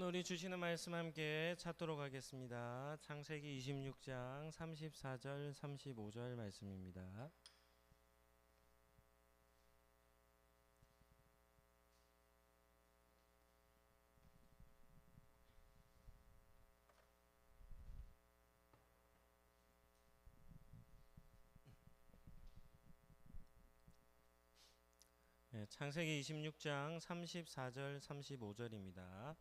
우리 주시는 말씀 함께 찾도록 하겠습니다. 창세기 26장 34절 35절 말씀입니다. 창세기 26장 34절 35절입니다.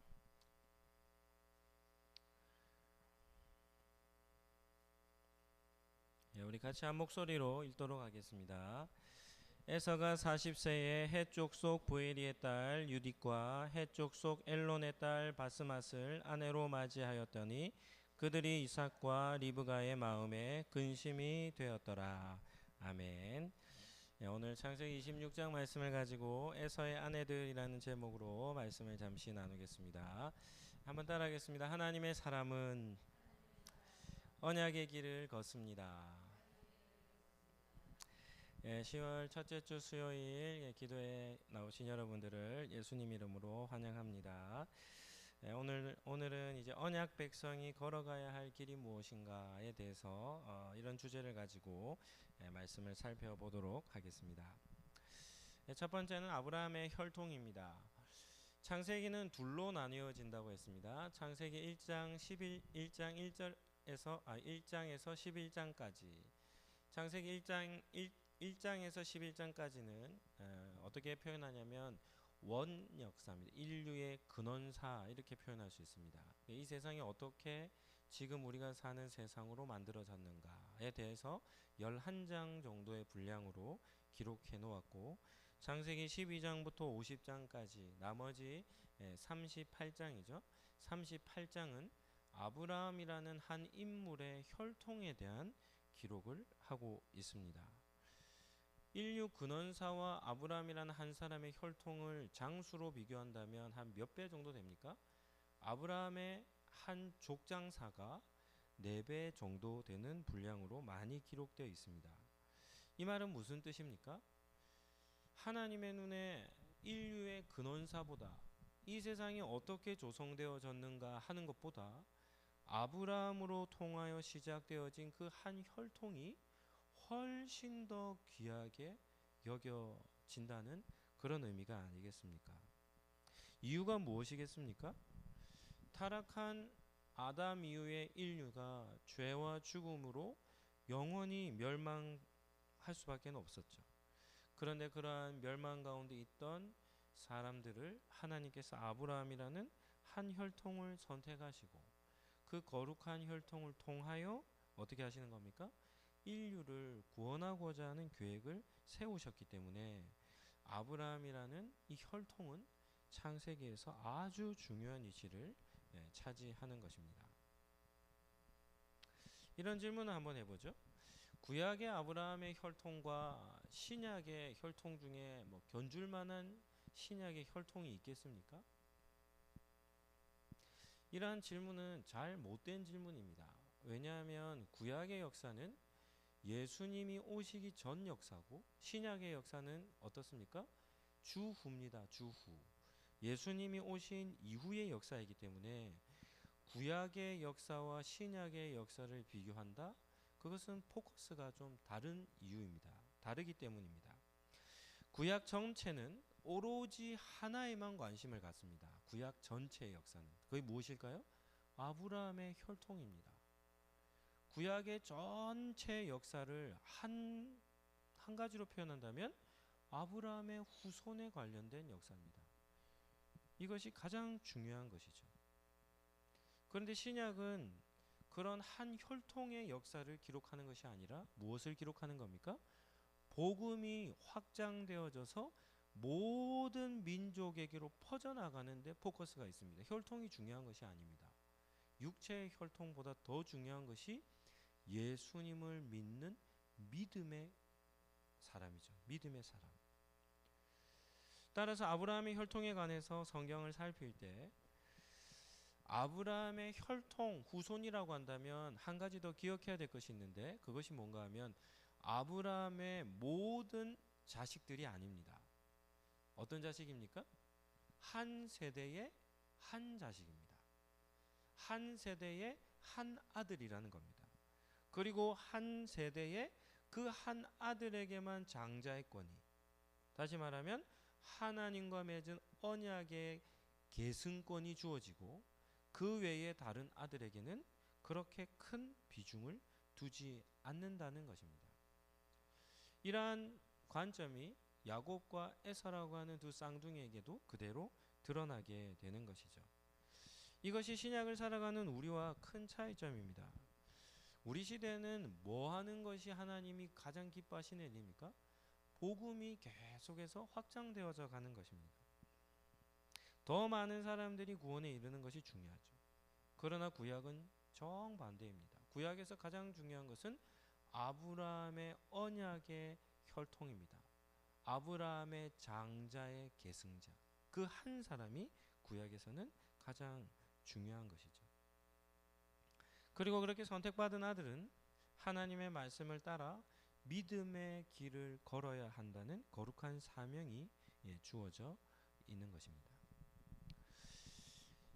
우리 같이 한 목소리로 읽도록 하겠습니다. 에서가 40세에 해쪽 속 부에리의 딸 유딕과 해쪽 속 엘론의 딸 바스맛을 아내로 맞이하였더니 그들이 이삭과 리브가의 마음에 근심이 되었더라. 아멘. 오늘 창세기 26장 말씀을 가지고 에서의 아내들이라는 제목으로 말씀을 잠시 나누겠습니다. 한번 따라하겠습니다. 하나님의 사람은 언약의 길을 걷습니다. 10월 첫째 주 수요일 기도에 나오신 여러분들을 예수님 이름으로 환영합니다. 오늘은 이제 언약 백성이 걸어가야 할 길이 무엇인가에 대해서 이런 주제를 가지고 말씀을 살펴보도록 하겠습니다. 첫 번째는 아브라함의 혈통입니다. 창세기는 둘로 나뉘어진다고 했습니다. 창세기 1장 1장에서 11장까지. 창세기 1장에서 11장까지는 어떻게 표현하냐면 원역사입니다. 인류의 근원사 이렇게 표현할 수 있습니다. 이 세상이 어떻게 지금 우리가 사는 세상으로 만들어졌는가에 대해서 11장 정도의 분량으로 기록해 놓았고, 창세기 12장부터 50장까지 나머지 38장이죠. 38장은 아브라함이라는 한 인물의 혈통에 대한 기록을 하고 있습니다. 인류 근원사와 아브라함이라는 한 사람의 혈통을 장수로 비교한다면 한 몇 배 정도 됩니까? 아브라함의 한 족장사가 4배 정도 되는 분량으로 많이 기록되어 있습니다. 이 말은 무슨 뜻입니까? 하나님의 눈에 인류의 근원사보다 이 세상이 어떻게 조성되어졌는가 하는 것보다 아브라함으로 통하여 시작되어진 그 한 혈통이 훨씬 더 귀하게 여겨진다는 그런 의미가 아니겠습니까? 이유가 무엇이겠습니까? 타락한 아담 이후의 인류가 죄와 죽음으로 영원히 멸망할 수밖에 없었죠. 그런데 그러한 멸망 가운데 있던 사람들을 하나님께서 아브라함이라는 한 혈통을 선택하시고 그 거룩한 혈통을 통하여 어떻게 하시는 겁니까? 인류를 구원하고자 하는 계획을 세우셨기 때문에 아브라함이라는 이 혈통은 창세기에서 아주 중요한 위치를 차지하는 것입니다. 이런 질문을 한번 해보죠. 구약의 아브라함의 혈통과 신약의 혈통 중에 견줄 만한 신약의 혈통이 있겠습니까? 이러한 질문은 잘 못된 질문입니다. 왜냐하면 구약의 역사는 예수님이 오시기 전 역사고 신약의 역사는 어떻습니까? 주후입니다. 주후. 예수님이 오신 이후의 역사이기 때문에 구약의 역사와 신약의 역사를 비교한다? 그것은 포커스가 좀 다른 이유입니다. 다르기 때문입니다. 구약 전체는 오로지 하나에만 관심을 갖습니다. 구약 전체의 역사는. 그게 무엇일까요? 아브라함의 혈통입니다. 구약의 전체 역사를 한 가지로 표현한다면 아브라함의 후손에 관련된 역사입니다. 이것이 가장 중요한 것이죠. 그런데 신약은 그런 한 혈통의 역사를 기록하는 것이 아니라 무엇을 기록하는 겁니까? 복음이 확장되어져서 모든 민족에게로 퍼져나가는 데 포커스가 있습니다. 혈통이 중요한 것이 아닙니다. 육체의 혈통보다 더 중요한 것이 예수님을 믿는 믿음의 사람이죠. 믿음의 사람. 따라서 아브라함의 혈통에 관해서 성경을 살필 때 아브라함의 혈통 후손이라고 한다면 한 가지 더 기억해야 될 것이 있는데, 그것이 뭔가 하면 아브라함의 모든 자식들이 아닙니다. 어떤 자식입니까? 한 세대의 한 자식입니다. 한 세대의 한 아들이라는 겁니다. 그리고 한 세대에 그 한 아들에게만 장자의 권위, 다시 말하면 하나님과 맺은 언약의 계승권이 주어지고 그 외에 다른 아들에게는 그렇게 큰 비중을 두지 않는다는 것입니다. 이러한 관점이 야곱과 에서라고 하는 두 쌍둥이에게도 그대로 드러나게 되는 것이죠. 이것이 신약을 살아가는 우리와 큰 차이점입니다. 우리 시대는 뭐 하는 것이 하나님이 가장 기뻐하시는 일입니까? 복음이 계속해서 확장되어져 가는 것입니다. 더 많은 사람들이 구원에 이르는 것이 중요하죠. 그러나 구약은 정반대입니다. 구약에서 가장 중요한 것은 아브라함의 언약의 혈통입니다. 아브라함의 장자의 계승자, 그 한 사람이 구약에서는 가장 중요한 것이죠. 그리고 그렇게 선택받은 아들은 하나님의 말씀을 따라 믿음의 길을 걸어야 한다는 거룩한 사명이 주어져 있는 것입니다.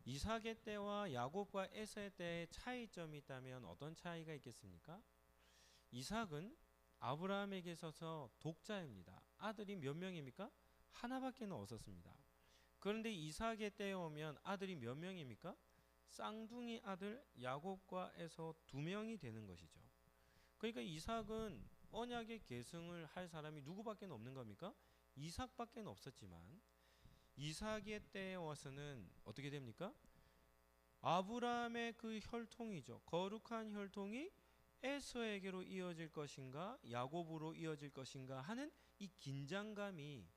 이삭의 때와 야곱과 에서의 때의 차이점이 있다면 어떤 차이가 있겠습니까? 이삭은 아브라함에게 있어서 독자입니다. 아들이 몇 명입니까? 하나밖에 없었습니다. 그런데 이삭의 때에 오면 아들이 몇 명입니까? 쌍둥이 아들 야곱과 에서 두 명이 되는 것이죠. 그러니까 이삭은 언약의 계승을 할 사람이 누구밖에 없는 겁니까? 이삭밖에 없었지만 이삭의 때에 와서는 어떻게 됩니까? 아브라함의 그 혈통이죠. 거룩한 혈통이 에서에게로 이어질 것인가 야곱으로 이어질 것인가 하는 이 긴장감이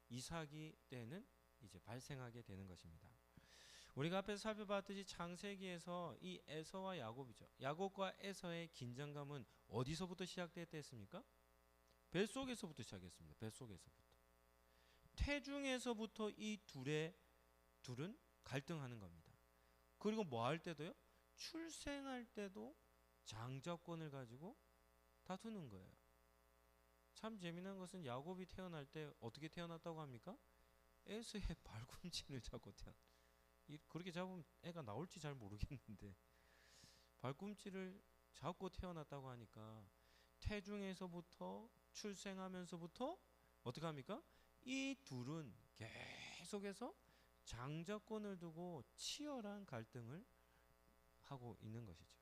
이삭이 때는 이제 발생하게 되는 것입니다. 우리가 앞에서 살펴봤듯이 창세기에서 이 에서와 야곱이죠. 야곱과 에서의 긴장감은 어디서부터 시작됐습니까? 뱃속에서부터 시작했습니다. 뱃속에서부터. 태중에서부터 이 둘은 갈등하는 겁니다. 그리고 뭐 할 때도요? 출생할 때도 장자권을 가지고 다투는 거예요. 참 재미난 것은 야곱이 태어날 때 어떻게 태어났다고 합니까? 에서의 발꿈치를 잡고 그렇게 잡으면 애가 나올지 잘 모르겠는데 발꿈치를 잡고 태어났다고 하니까 태중에서부터 출생하면서부터 어떻게 합니까? 이 둘은 계속해서 장자권을 두고 치열한 갈등을 하고 있는 것이죠.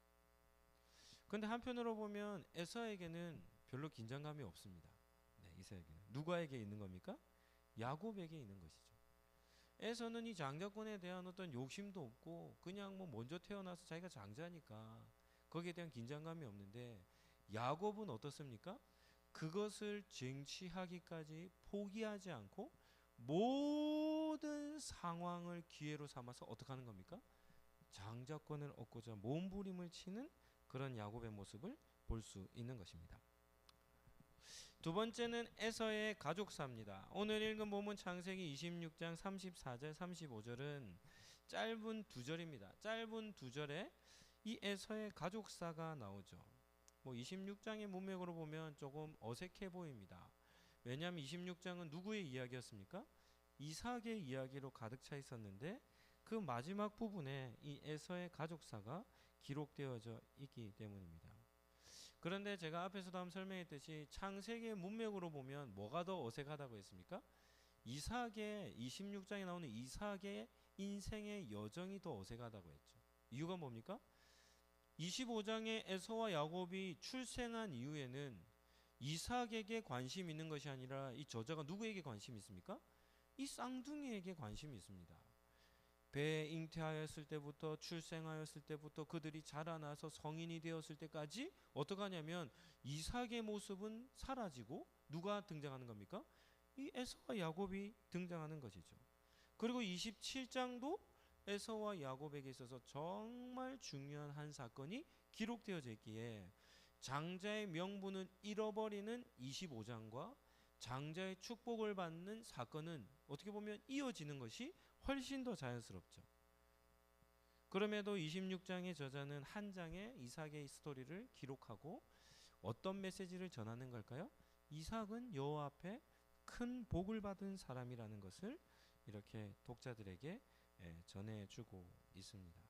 그런데 한편으로 보면 에서에게는 별로 긴장감이 없습니다. 네, 이삭에게는 누구에게 있는 겁니까? 야곱에게 있는 것이죠. 에서는 이 장자권에 대한 어떤 욕심도 없고 그냥 뭐 먼저 태어나서 자기가 장자니까 거기에 대한 긴장감이 없는데 야곱은 어떻습니까? 그것을 쟁취하기까지 포기하지 않고 모든 상황을 기회로 삼아서 어떻게 하는 겁니까? 장자권을 얻고자 몸부림을 치는 그런 야곱의 모습을 볼 수 있는 것입니다. 두 번째는 에서의 가족사입니다. 오늘 읽은 본문 창세기 26장 34절 35절은 짧은 두 절입니다. 짧은 두 절에 이 에서의 가족사가 나오죠. 26장의 문맥으로 보면 조금 어색해 보입니다. 왜냐하면 26장은 누구의 이야기였습니까? 이삭의 이야기로 가득 차 있었는데 그 마지막 부분에 이 에서의 가족사가 기록되어져 있기 때문입니다. 그런데 제가 앞에서도 한번 설명했듯이 창세기의 문맥으로 보면 뭐가 더 어색하다고 했습니까? 이삭의 26장에 나오는 이삭의 인생의 여정이 더 어색하다고 했죠. 이유가 뭡니까? 25장에 에서와 야곱이 출생한 이후에는 이삭에게 관심이 있는 것이 아니라 이 저자가 누구에게 관심이 있습니까? 이 쌍둥이에게 관심이 있습니다. 배에 잉태하였을 때부터 출생하였을 때부터 그들이 자라나서 성인이 되었을 때까지 어떻게 하냐면 이삭의 모습은 사라지고 누가 등장하는 겁니까? 이 에서와 야곱이 등장하는 것이죠. 그리고 27장도 에서와 야곱에게 있어서 정말 중요한 한 사건이 기록되어져 있기에 장자의 명분을 잃어버리는 25장과 장자의 축복을 받는 사건은 어떻게 보면 이어지는 것이 훨씬 더 자연스럽죠. 그럼에도 26장의 저자는 한 장의 이삭의 스토리를 기록하고 어떤 메시지를 전하는 걸까요? 이삭은 여호와 앞에 큰 복을 받은 사람이라는 것을 이렇게 독자들에게 전해주고 있습니다.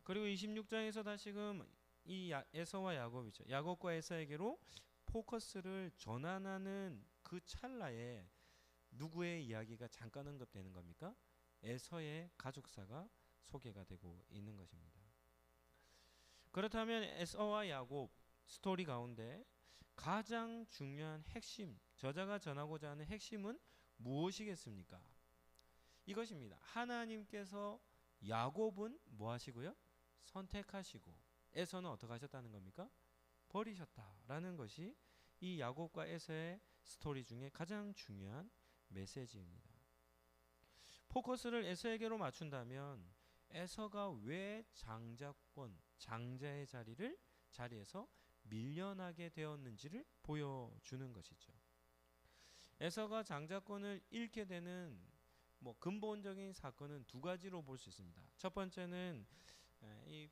그리고 26장에서 다시금 이 에서와 야곱이죠. 야곱과 에서에게로 포커스를 전환하는 그 찰나에 누구의 이야기가 잠깐 언급되는 겁니까? 에서의 가족사가 소개가 되고 있는 것입니다. 그렇다면 에서와 야곱 스토리 가운데 가장 중요한 핵심, 저자가 전하고자 하는 핵심은 무엇이겠습니까? 이것입니다. 하나님께서 야곱은 뭐 하시고요? 선택하시고 에서는 어떻게 하셨다는 겁니까? 버리셨다라는 것이 이 야곱과 에서의 스토리 중에 가장 중요한 메시지입니다. 포커스를 에서에게로 맞춘다면 에서가 왜 장자의 자리에서 밀려나게 되었는지를 보여주는 것이죠. 에서가 장자권을 잃게 되는 근본적인 사건은 두 가지로 볼 수 있습니다. 첫 번째는 이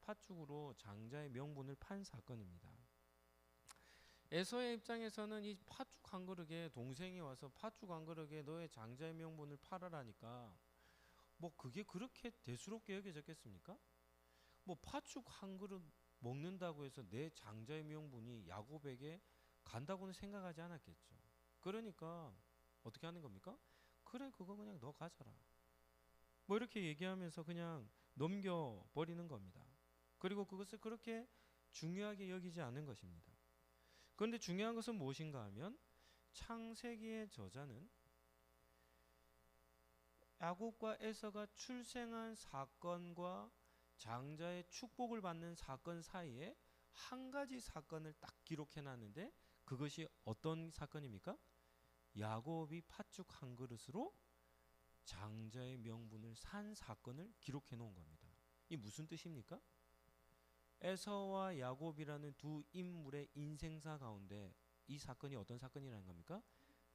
팥죽으로 장자의 명분을 판 사건입니다. 에서의 입장에서는 이 팥죽 한 그릇에 동생이 와서 팥죽 한 그릇에 너의 장자의 명분을 팔아라니까 그게 그렇게 대수롭게 여겨졌겠습니까? 팥죽 한 그릇 먹는다고 해서 내 장자의 명분이 야곱에게 간다고는 생각하지 않았겠죠. 그러니까 어떻게 하는 겁니까? 그래 그거 그냥 너 가져라. 이렇게 얘기하면서 그냥 넘겨버리는 겁니다. 그리고 그것을 그렇게 중요하게 여기지 않은 것입니다. 그런데 중요한 것은 무엇인가 하면 창세기의 저자는 야곱과 에서가 출생한 사건과 장자의 축복을 받는 사건 사이에 한 가지 사건을 딱 기록해놨는데 그것이 어떤 사건입니까? 야곱이 팥죽 한 그릇으로 장자의 명분을 산 사건을 기록해 놓은 겁니다. 이 무슨 뜻입니까? 에서와 야곱이라는 두 인물의 인생사 가운데 이 사건이 어떤 사건이라는 겁니까?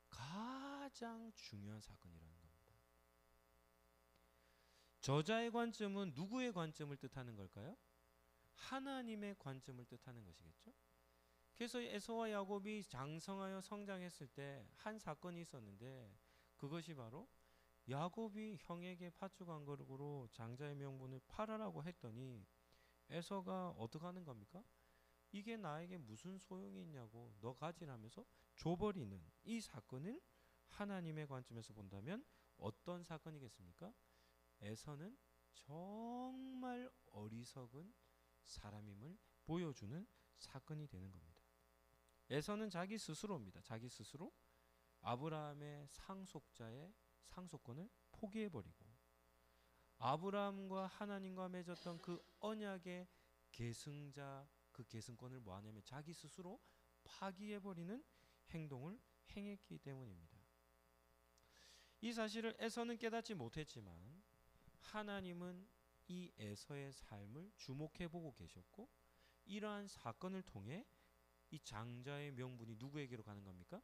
가장 중요한 사건이라는 겁니다. 저자의 관점은 누구의 관점을 뜻하는 걸까요? 하나님의 관점을 뜻하는 것이겠죠. 그래서 에서와 야곱이 장성하여 성장했을 때 한 사건이 있었는데 그것이 바로 야곱이 형에게 팥죽 한 그릇으로 장자의 명분을 팔아라고 했더니 에서가 어떻게 하는 겁니까? 이게 나에게 무슨 소용이 있냐고 너 가지라면서 줘버리는 이 사건은 하나님의 관점에서 본다면 어떤 사건이겠습니까? 에서는 정말 어리석은 사람임을 보여주는 사건이 되는 겁니다. 에서는 자기 스스로입니다. 자기 스스로 아브라함의 상속자의 상속권을 포기해버리고 아브라함과 하나님과 맺었던 그 언약의 계승자 그 계승권을 뭐하냐면 자기 스스로 파기해버리는 행동을 행했기 때문입니다. 이 사실을 에서는 깨닫지 못했지만 하나님은 이 에서의 삶을 주목해보고 계셨고 이러한 사건을 통해 이 장자의 명분이 누구에게로 가는 겁니까?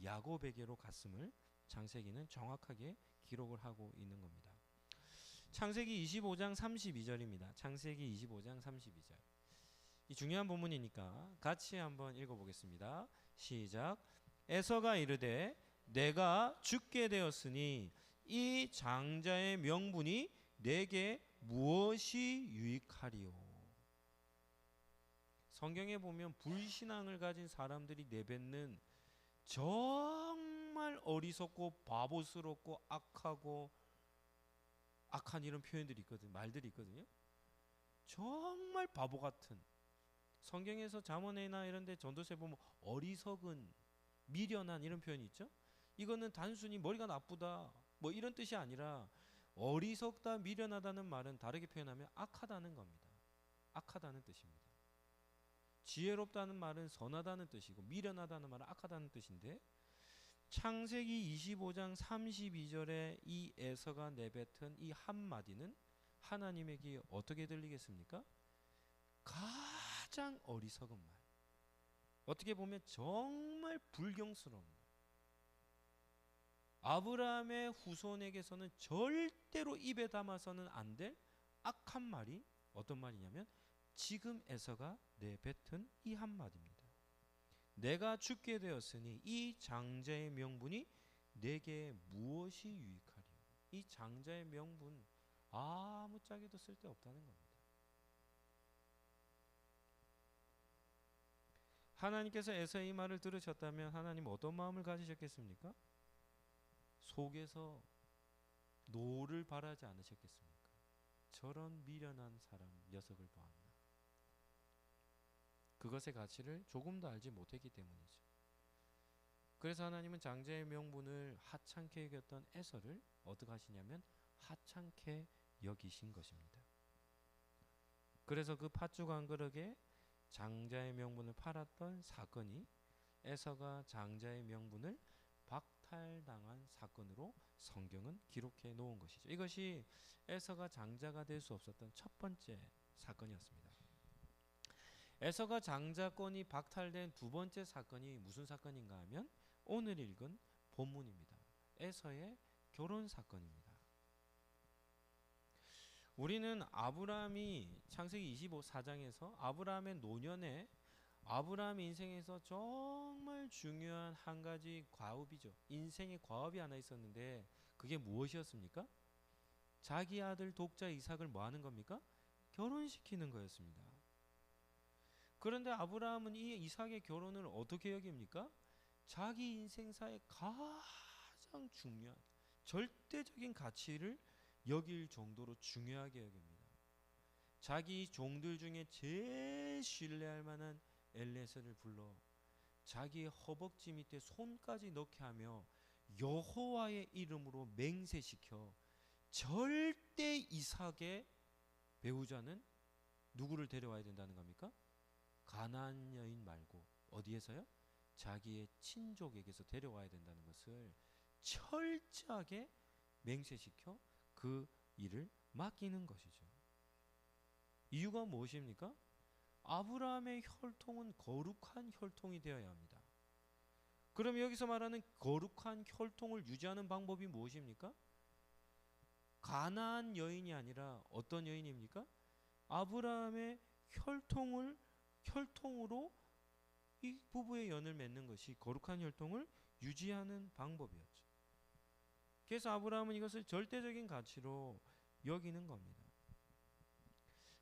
야곱에게로 갔음을 창세기는 정확하게 기록을 하고 있는 겁니다. 창세기 25장 32절입니다. 창세기 25장 32절. 이 중요한 본문이니까 같이 한번 읽어보겠습니다. 시작. 에서가 이르되 내가 죽게 되었으니 이 장자의 명분이 내게 무엇이 유익하리요. 성경에 보면 불신앙을 가진 사람들이 내뱉는 정말 어리석고 바보스럽고 악한 이런 표현들이 있거든요. 말들이 있거든요. 정말 바보 같은 성경에서 잠언이나 이런 데 전도서에 보면 어리석은 미련한 이런 표현이 있죠. 이거는 단순히 머리가 나쁘다 이런 뜻이 아니라 어리석다 미련하다는 말은 다르게 표현하면 악하다는 겁니다. 악하다는 뜻입니다. 지혜롭다는 말은 선하다는 뜻이고 미련하다는 말은 악하다는 뜻인데 창세기 25장 32절에 이 에서가 내뱉은 이 한마디는 하나님에게 어떻게 들리겠습니까? 가장 어리석은 말, 어떻게 보면 정말 불경스러운 말, 아브라함의 후손에게서는 절대로 입에 담아서는 안 될 악한 말이 어떤 말이냐면 지금 에서가 내뱉은 이 한마디입니다. 내가 죽게 되었으니 이 장자의 명분이 내게 무엇이 유익하리요. 이 장자의 명분, 아무짝에도 쓸데없다는 겁니다. 하나님께서 에서의 이 말을 들으셨다면 하나님 어떤 마음을 가지셨겠습니까? 속에서 노를 바라지 않으셨겠습니까? 저런 미련한 사람 녀석을 보았나. 그것의 가치를 조금도 알지 못했기 때문이죠. 그래서 하나님은 장자의 명분을 하찮게 여겼던 에서를 어떻게 하시냐면 하찮게 여기신 것입니다. 그래서 그 팥죽 한 그릇에 장자의 명분을 팔았던 사건이 에서가 장자의 명분을 박탈당한 사건으로 성경은 기록해 놓은 것이죠. 이것이 에서가 장자가 될 수 없었던 첫 번째 사건이었습니다. 에서가 장자권이 박탈된 두 번째 사건이 무슨 사건인가 하면 오늘 읽은 본문입니다. 에서의 결혼 사건입니다. 우리는 아브라함이 창세기 25장에서 아브라함의 노년에 아브라함 인생에서 정말 중요한 한 가지 과업이죠. 인생의 과업이 하나 있었는데 그게 무엇이었습니까? 자기 아들 독자 이삭을 뭐 하는 겁니까? 결혼시키는 거였습니다. 그런데 아브라함은 이 이삭의 결혼을 어떻게 여깁니까? 자기 인생사의 가장 중요한 절대적인 가치를 여길 정도로 중요하게 여깁니다. 자기 종들 중에 제일 신뢰할 만한 엘리에셀을 불러 자기의 허벅지 밑에 손까지 넣게 하며 여호와의 이름으로 맹세시켜 절대 이삭의 배우자는 누구를 데려와야 된다는 겁니까? 가나안 여인 말고 어디에서요? 자기의 친족에게서 데려와야 된다는 것을 철저하게 맹세시켜 그 일을 맡기는 것이죠. 이유가 무엇입니까? 아브라함의 혈통은 거룩한 혈통이 되어야 합니다. 그럼 여기서 말하는 거룩한 혈통을 유지하는 방법이 무엇입니까? 가나안 여인이 아니라 어떤 여인입니까? 아브라함의 혈통으로 이 부부의 연을 맺는 것이 거룩한 혈통을 유지하는 방법이었죠. 그래서 아브라함은 이것을 절대적인 가치로 여기는 겁니다.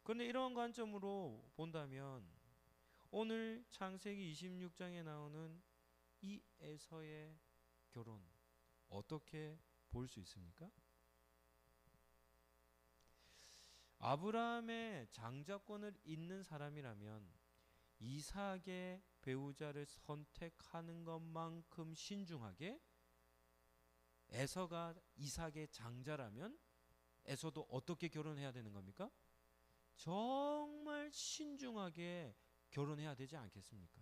그런데 이런 관점으로 본다면 오늘 창세기 26장에 나오는 이 에서의 결혼 어떻게 볼 수 있습니까? 아브라함의 장자권을 잇는 사람이라면 이삭의 배우자를 선택하는 것만큼 신중하게 에서가 이삭의 장자라면 에서도 어떻게 결혼해야 되는 겁니까? 정말 신중하게 결혼해야 되지 않겠습니까?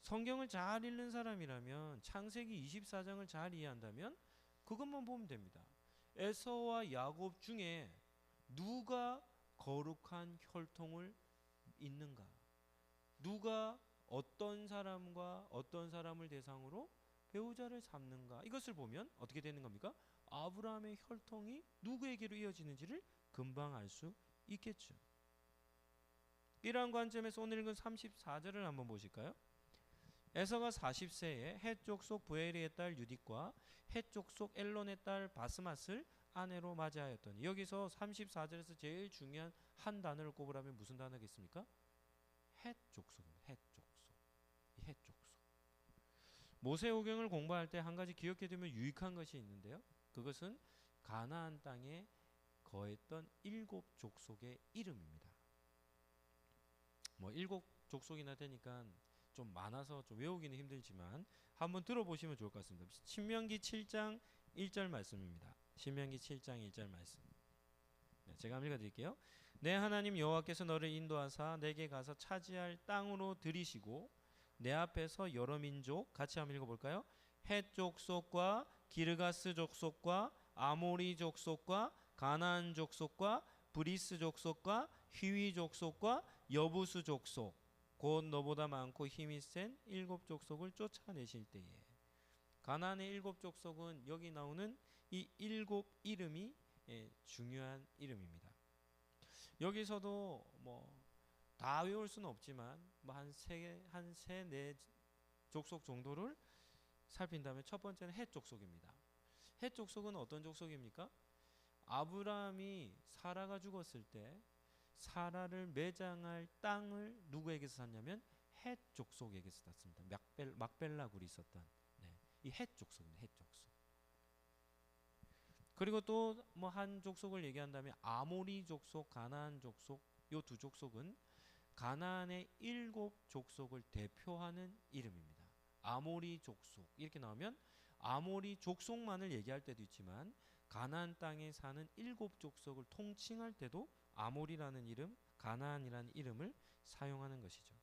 성경을 잘 읽는 사람이라면 창세기 24장을 잘 이해한다면 그것만 보면 됩니다. 에서와 야곱 중에 누가 거룩한 혈통을 잇는가? 누가 어떤 사람과 어떤 사람을 대상으로 배우자를 삼는가? 이것을 보면 어떻게 되는 겁니까? 아브라함의 혈통이 누구에게로 이어지는지를 금방 알 수 있겠죠. 이러한 관점에서 오늘 읽은 34절을 한번 보실까요? 에서가 40세에 헷 족속 부에리의 딸 유딕과 헷 족속 엘론의 딸 바스맛을 아내로 맞이하였더니 여기서 34절에서 제일 중요한 한 단어를 꼽으라면 무슨 단어겠습니까? 헷 족속입니다. 헷 족속. 이 헷 족속. 모세오경을 공부할 때 한 가지 기억해 두면 유익한 것이 있는데요. 그것은 가나안 땅에 거했던 7 족속의 이름입니다. 뭐 7 족속이나 되니까 좀 많아서 좀 외우기는 힘들지만 한번 들어보시면 좋을 것 같습니다. 신명기 7장 1절 말씀입니다. 신명기 7장 1절 말씀. 네, 제가 한번 읽어드릴게요. 내 하나님 여호와께서 너를 인도하사 내게 가서 차지할 땅으로 들이시고 내 앞에서 여러 민족 같이 한번 읽어볼까요? 헷 족속과 기르가스 족속과 아모리 족속과 가나안 족속과 브리스 족속과 휘위 족속과 여부수 족속 곧 너보다 많고 힘이 센 7 족속을 쫓아내실 때에 가나안의 7 족속은 여기 나오는 이 7 이름이 중요한 이름입니다. 여기서도 뭐 다 외울 수는 없지만 뭐 한 세 네 족속 정도를 살핀다면 첫 번째는 헷 족속입니다. 헷 족속은 어떤 족속입니까? 아브라함이 사라가 죽었을 때 사라를 매장할 땅을 누구에게서 샀냐면 헷 족속에게서 샀습니다. 막벨라굴이 있었던 이헷 족속입니다. 헷 족속. 그리고 또 뭐 한 족속을 얘기한다면 아모리 족속, 가나안 족속, 요 두 족속은 가나안의 7족속을 대표하는 이름입니다. 아모리 족속 이렇게 나오면 아모리 족속만을 얘기할 때도 있지만 가나안 땅에 사는 7족속을 통칭할 때도 아모리라는 이름, 가나안이라는 이름을 사용하는 것이죠.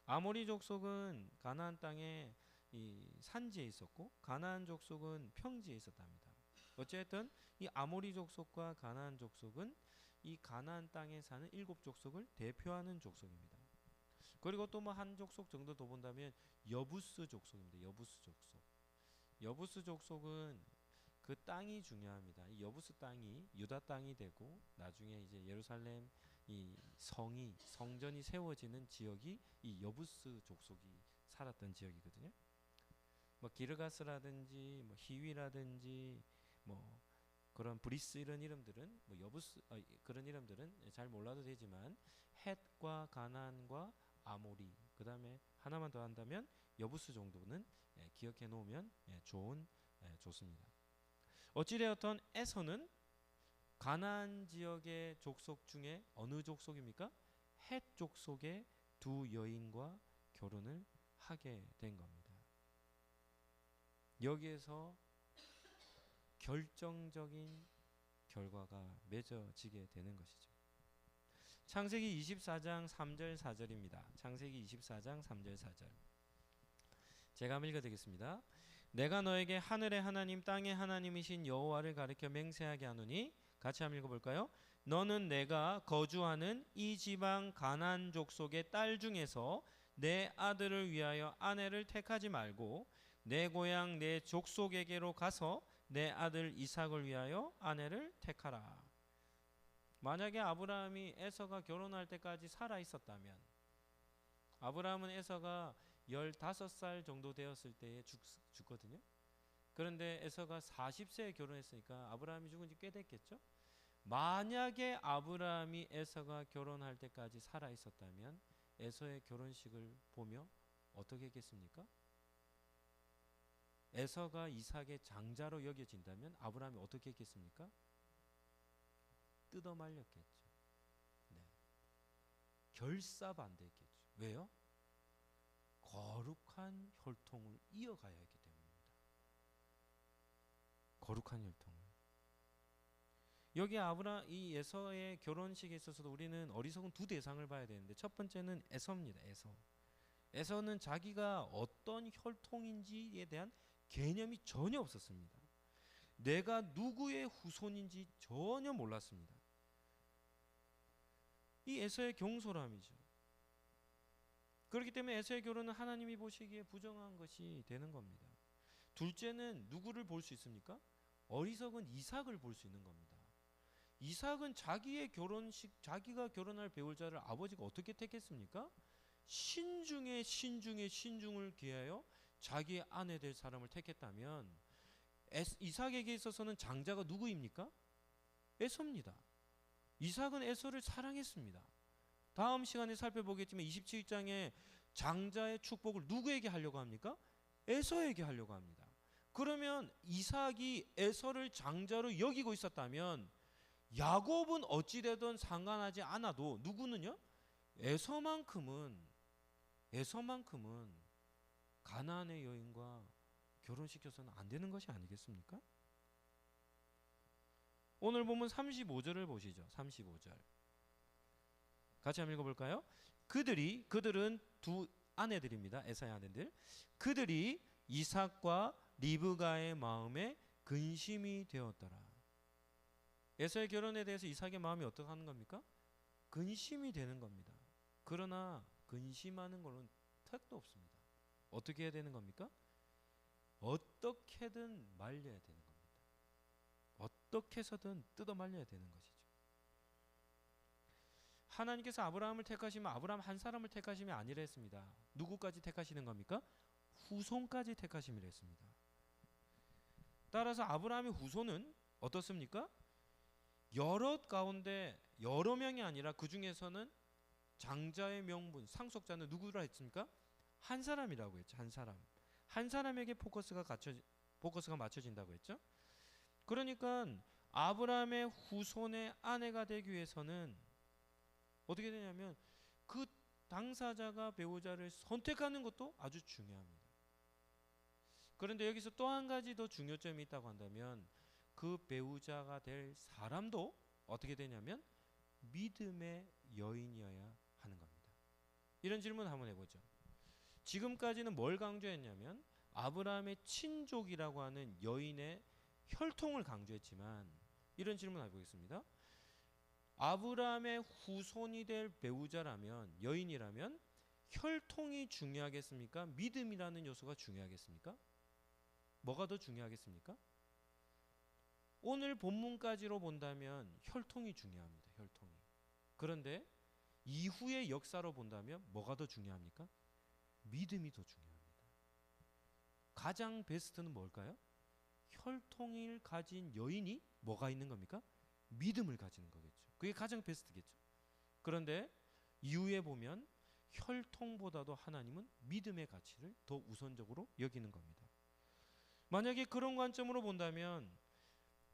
아모리 족속은 가나안 땅에 이 산지에 있었고 가나안 족속은 평지에 있었답니다. 어쨌든 이 아모리 족속과 가나안 족속은 이 가나안 땅에 사는 7족속을 대표하는 족속입니다. 그리고 또 뭐 한 족속 정도 더 본다면 여부스 족속입니다. 여부스 족속. 여부스 족속은 그 땅이 중요합니다. 이 여부스 땅이 유다 땅이 되고 나중에 이제 예루살렘 이 성전이 세워지는 지역이 이 여부스 족속이 살았던 지역이거든요. 뭐 기르가스라든지 뭐 히위라든지 뭐 그런 브리스 이런 이름들은 뭐 여부스 그런 이름들은 잘 몰라도 되지만 헷과 가나안과 아모리 그다음에 하나만 더 한다면 여부스 정도는 기억해 놓으면 좋습니다. 어찌되었던 에서는 가나안 지역의 족속 중에 어느 족속입니까? 헷 족속의 두 여인과 결혼을 하게 된 겁니다. 여기에서 결정적인 결과가 맺어지게 되는 것이죠. 창세기 24장 3절 4절입니다. 창세기 24장 3절 4절. 제가 한번 읽어드리겠습니다. 내가 너에게 하늘의 하나님 땅의 하나님이신 여호와를 가리켜 맹세하게 하노니 같이 한번 읽어볼까요? 너는 내가 거주하는 이 지방 가나안 족속의 딸 중에서 내 아들을 위하여 아내를 택하지 말고 내 고향 내 족속에게로 가서 내 아들 이삭을 위하여 아내를 택하라. 만약에 아브라함이 에서가 결혼할 때까지 살아 있었다면 아브라함은 에서가 15살 정도 되었을 때에 죽거든요. 그런데 에서가 40세에 결혼했으니까 아브라함이 죽은 지 꽤 됐겠죠. 만약에 아브라함이 에서가 결혼할 때까지 살아 있었다면 에서의 결혼식을 보며 어떻게 했겠습니까? 에서가 이삭의 장자로 여겨진다면 아브라함이 어떻게 했겠습니까? 뜯어 말렸겠죠. 네. 결사반대했겠죠. 왜요? 거룩한 혈통을 이어가야 했기 때문입니다. 거룩한 혈통을. 여기 이 에서의 결혼식에 있어서도 우리는 어리석은 두 대상을 봐야 되는데 첫 번째는 에서입니다. 에서는 자기가 어떤 혈통인지에 대한 개념이 전혀 없었습니다. 내가 누구의 후손인지 전혀 몰랐습니다. 이 에서의 경솔함이죠. 그렇기 때문에 에서의 결혼은 하나님이 보시기에 부정한 것이 되는 겁니다. 둘째는 누구를 볼 수 있습니까? 어리석은 이삭을 볼 수 있는 겁니다. 이삭은 자기의 결혼식, 자기가 결혼할 배우자를 아버지가 어떻게 택했습니까? 신중에 신중을 기하여 자기의 아내 될 사람을 택했다면 이삭에게 있어서는 장자가 누구입니까? 에서입니다. 이삭은 에서를 사랑했습니다. 다음 시간에 살펴보겠지만 27장에 장자의 축복을 누구에게 하려고 합니까? 에서에게 하려고 합니다. 그러면 이삭이 에서를 장자로 여기고 있었다면 야곱은 어찌되든 상관하지 않아도 누구는요? 에서만큼은 가나안의 여인과 결혼시켜서는 안 되는 것이 아니겠습니까? 오늘 보면 35절을 보시죠. 35절. 같이 한번 읽어볼까요? 그들은 두 아내들입니다. 에사의 아내들. 그들이 이삭과 리브가의 마음에 근심이 되었더라. 에서의 결혼에 대해서 이삭의 마음이 어떻게 하는 겁니까? 근심이 되는 겁니다. 그러나 근심하는 걸로는 택도 없습니다. 어떻게 해야 되는 겁니까? 어떻게든 말려야 되는 겁니다. 어떻게 해서든 뜯어 말려야 되는 것이죠. 하나님께서 아브라함을 택하시면 아브라함 한 사람을 택하시면 아니라 했습니다. 누구까지 택하시는 겁니까? 후손까지 택하심이라 했습니다. 따라서 아브라함의 후손은 어떻습니까? 여러 가운데 여러 명이 아니라 그 중에서는 장자의 명분, 상속자는 누구라 했습니까? 한 사람이라고 했죠. 한 사람. 한 사람에게 포커스가 맞춰진다고 했죠. 그러니까 아브라함의 후손의 아내가 되기 위해서는 어떻게 되냐면 그 당사자가 배우자를 선택하는 것도 아주 중요합니다. 그런데 여기서 또 한 가지 더 중요점이 있다고 한다면 그 배우자가 될 사람도 어떻게 되냐면 믿음의 여인이어야 하는 겁니다. 이런 질문 한번 해보죠. 지금까지는 뭘 강조했냐면 아브라함의 친족이라고 하는 여인의 혈통을 강조했지만 이런 질문 해보겠습니다. 아브라함의 후손이 될 배우자라면, 여인이라면 혈통이 중요하겠습니까? 믿음이라는 요소가 중요하겠습니까? 뭐가 더 중요하겠습니까? 오늘 본문까지로 본다면 혈통이 중요합니다. 혈통이. 그런데 이후의 역사로 본다면 뭐가 더 중요합니까? 믿음이 더 중요합니다. 가장 베스트는 뭘까요? 혈통을 가진 여인이 뭐가 있는 겁니까? 믿음을 가지는 거겠죠. 그게 가장 베스트겠죠. 그런데 이후에 보면 혈통보다도 하나님은 믿음의 가치를 더 우선적으로 여기는 겁니다. 만약에 그런 관점으로 본다면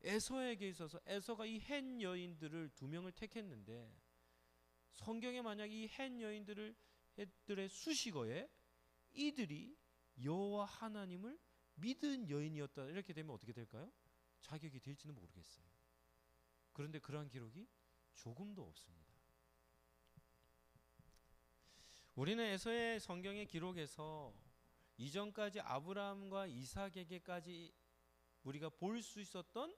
에서에게 있어서 에서가 이 헷 여인들을 두 명을 택했는데 성경에 만약 이 헷 여인들의 수식어에 이들이 여호와 하나님을 믿은 여인이었다 이렇게 되면 어떻게 될까요? 자격이 될지는 모르겠어요. 그런데 그러한 기록이 조금도 없습니다. 우리는 에서의 성경의 기록에서 이전까지 아브라함과 이삭에게까지 우리가 볼 수 있었던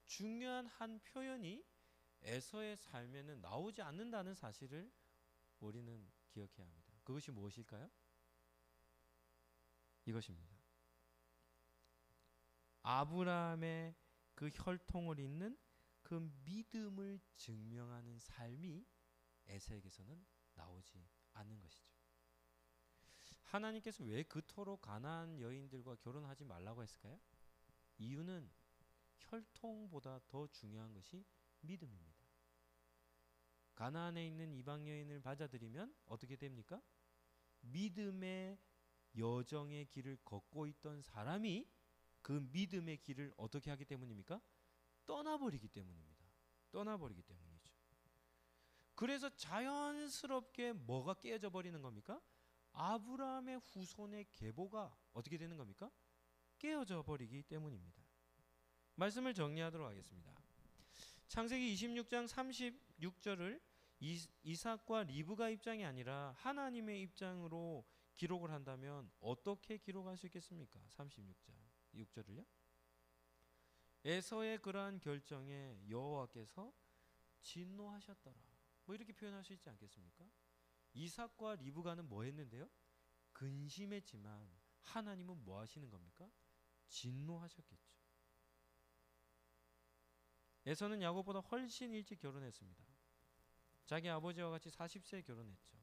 중요한 한 표현이 에서의 삶에는 나오지 않는다는 사실을 우리는 기억해야 합니다. 그것이 무엇일까요? 이것입니다. 아브라함의 그 혈통을 잇는 그 믿음을 증명하는 삶이 에서에게서는 나오지 않는 것이죠. 하나님께서 왜 그토록 가나안 여인들과 결혼하지 말라고 했을까요? 이유는 혈통보다 더 중요한 것이 믿음입니다. 가나안에 있는 이방 여인을 맞아들이면 어떻게 됩니까? 믿음의 여정의 길을 걷고 있던 사람이 그 믿음의 길을 어떻게 하기 때문입니까? 떠나버리기 때문입니다. 떠나버리기 때문이죠. 그래서 자연스럽게 뭐가 깨져 버리는 겁니까? 아브라함의 후손의 계보가 어떻게 되는 겁니까? 깨어져 버리기 때문입니다. 말씀을 정리하도록 하겠습니다. 창세기 26장 36절을 이삭과 리브가 입장이 아니라 하나님의 입장으로 기록을 한다면 어떻게 기록할 수 있겠습니까? 36장 6절을요. 에서의 그러한 결정에 여호와께서 진노하셨더라. 뭐 이렇게 표현할 수 있지 않겠습니까? 이삭과 리브가는 뭐 했는데요? 근심했지만 하나님은 뭐 하시는 겁니까? 진노하셨겠죠. 에서는 야곱보다 훨씬 일찍 결혼했습니다. 자기 아버지와 같이 40세에 결혼했죠.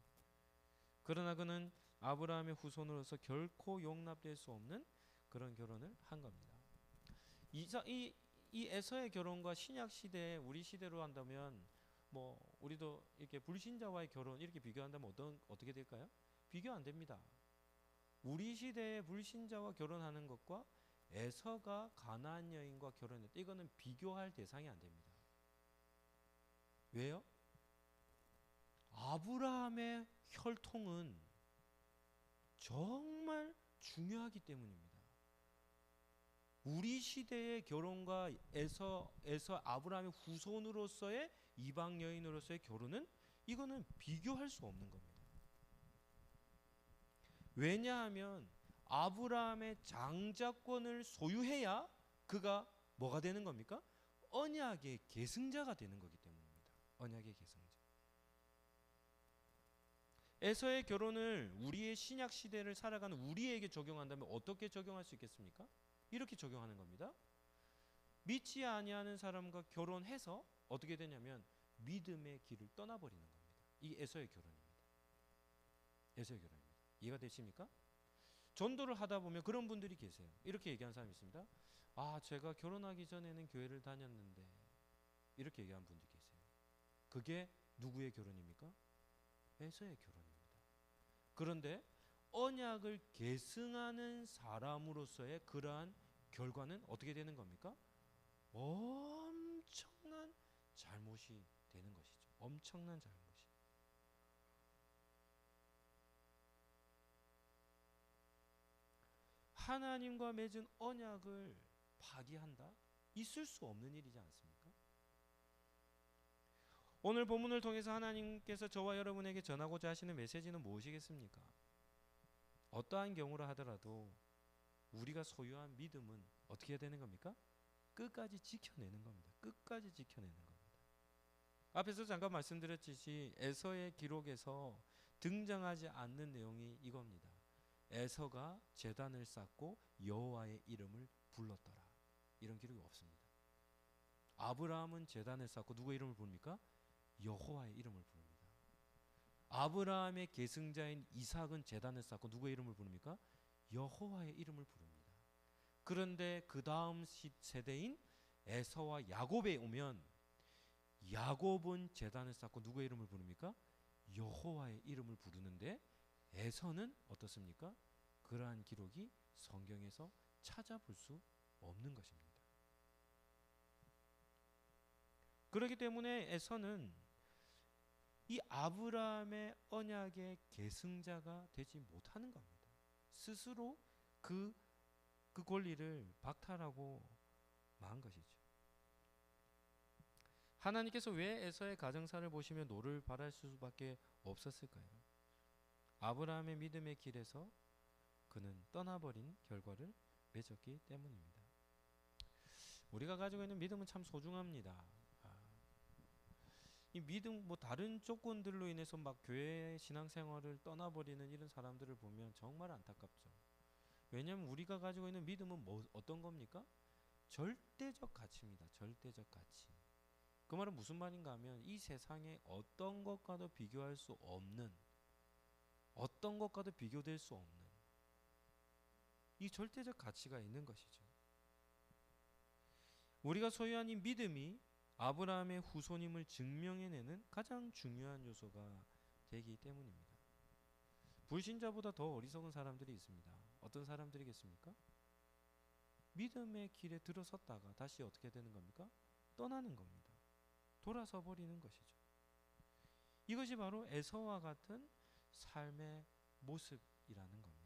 그러나 그는 아브라함의 후손으로서 결코 용납될 수 없는 그런 결혼을 한 겁니다. 이 에서의 결혼과 신약 시대에 우리 시대로 한다면 뭐 우리도 이렇게 불신자와의 결혼 이렇게 비교한다면 어떻게 될까요? 비교 안 됩니다. 우리 시대의 불신자와 결혼하는 것과 에서가 가나안 여인과 결혼했다. 이거는 비교할 대상이 안 됩니다. 왜요? 아브라함의 혈통은 정말 중요하기 때문입니다. 우리 시대의 결혼과 에서 아브라함의 후손으로서의 이방 여인으로서의 결혼은 이거는 비교할 수 없는 겁니다. 왜냐하면 아브라함의 장자권을 소유해야 그가 뭐가 되는 겁니까? 언약의 계승자가 되는 거기 때문입니다. 언약의 계승자. 에서의 결혼을 우리의 신약 시대를 살아가는 우리에게 적용한다면 어떻게 적용할 수 있겠습니까? 이렇게 적용하는 겁니다. 믿지 아니하는 사람과 결혼해서 어떻게 되냐면 믿음의 길을 떠나버리는 겁니다. 이 에서의 결혼입니다. 에서의 결혼입니다. 이해가 되십니까? 전도를 하다 보면 그런 분들이 계세요. 이렇게 얘기하는 사람이 있습니다. 아, 제가 결혼하기 전에는 교회를 다녔는데 이렇게 얘기하는 분들이 계세요. 그게 누구의 결혼입니까? 에서의 결혼입니다. 그런데 언약을 계승하는 사람으로서의 그러한 결과는 어떻게 되는 겁니까? 엄청난 잘못이 되는 것이죠. 엄청난 잘못이. 하나님과 맺은 언약을 파기한다? 있을 수 없는 일이지 않습니까? 오늘 본문을 통해서 하나님께서 저와 여러분에게 전하고자 하시는 메시지는 무엇이겠습니까? 어떠한 경우라 하더라도 우리가 소유한 믿음은 어떻게 해야 되는 겁니까? 끝까지 지켜내는 겁니다. 끝까지 지켜내는 겁니다. 앞에서 잠깐 말씀드렸듯이 에서의 기록에서 등장하지 않는 내용이 이겁니다. 에서가 제단을 쌓고 여호와의 이름을 불렀더라. 이런 기록이 없습니다. 아브라함은 제단을 쌓고 누구의 이름을 부릅니까? 여호와의 이름을 부릅니다. 아브라함의 계승자인 이삭은 제단을 쌓고 누구의 이름을 부릅니까? 여호와의 이름을 부릅니다. 그런데 그 다음 세대인 에서와 야곱에 오면 야곱은 제단을 쌓고 누구의 이름을 부릅니까? 여호와의 이름을 부르는데 에서는 어떻습니까? 그러한 기록이 성경에서 찾아볼 수 없는 것입니다. 그렇기 때문에 에서는 이 아브라함의 언약의 계승자가 되지 못하는 겁니다. 스스로 그 권리를 박탈하고 만 것이죠. 하나님께서 왜 에서의 가정사를 보시며 노를 바랄 수밖에 없었을까요? 아브라함의 믿음의 길에서 그는 떠나버린 결과를 맺었기 때문입니다. 우리가 가지고 있는 믿음은 참 소중합니다. 이 믿음 다른 조건들로 인해서 막 교회 신앙생활을 떠나버리는 이런 사람들을 보면 정말 안타깝죠. 왜냐하면 우리가 가지고 있는 믿음은 어떤 겁니까? 절대적 가치입니다. 절대적 가치. 그 말은 무슨 말인가 하면 이 세상에 어떤 것과도 비교할 수 없는, 어떤 것과도 비교될 수 없는 이 절대적 가치가 있는 것이죠. 우리가 소유한 이 믿음이 아브라함의 후손임을 증명해내는 가장 중요한 요소가 되기 때문입니다. 불신자보다 더 어리석은 사람들이 있습니다. 어떤 사람들이겠습니까? 믿음의 길에 들어섰다가 다시 어떻게 되는 겁니까? 떠나는 겁니다. 돌아서 버리는 것이죠. 이것이 바로 에서와 같은 삶의 모습이라는 겁니다.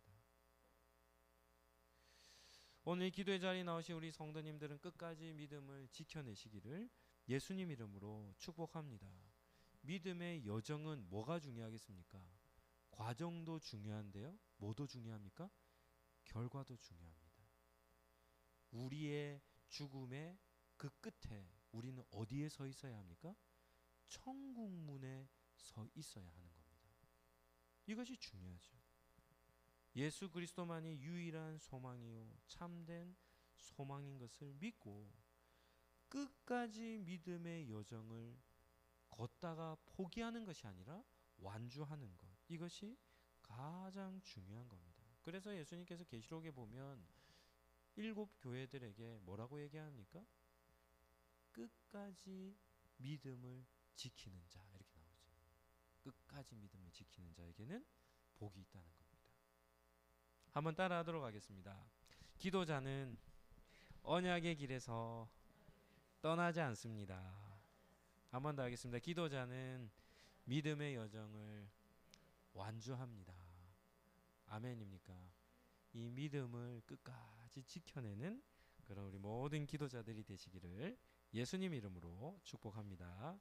오늘 기도의 자리에 나오신 우리 성도님들은 끝까지 믿음을 지켜내시기를 예수님 이름으로 축복합니다. 믿음의 여정은 뭐가 중요하겠습니까? 과정도 중요한데요. 뭐도 중요합니까? 결과도 중요합니다. 우리의 죽음의 그 끝에 우리는 어디에 서 있어야 합니까? 천국문에 서 있어야 하는 겁니다. 이것이 중요하죠. 예수 그리스도만이 유일한 소망이요 참된 소망인 것을 믿고 끝까지 믿음의 여정을 걷다가 포기하는 것이 아니라 완주하는 것, 이것이 가장 중요한 겁니다. 그래서 예수님께서 계시록에 보면 7 교회들에게 뭐라고 얘기합니까? 끝까지 믿음을 지키는 자, 이렇게 나오죠. 끝까지 믿음을 지키는 자에게는 복이 있다는 겁니다. 한번 따라하도록 하겠습니다. 기도자는 언약의 길에서 떠나지 않습니다. 한번 더 하겠습니다. 기도자는 믿음의 여정을 완주합니다. 아멘입니까? 이 믿음을 끝까지 지켜내는 그런 우리 모든 기도자들이 되시기를 예수님 이름으로 축복합니다.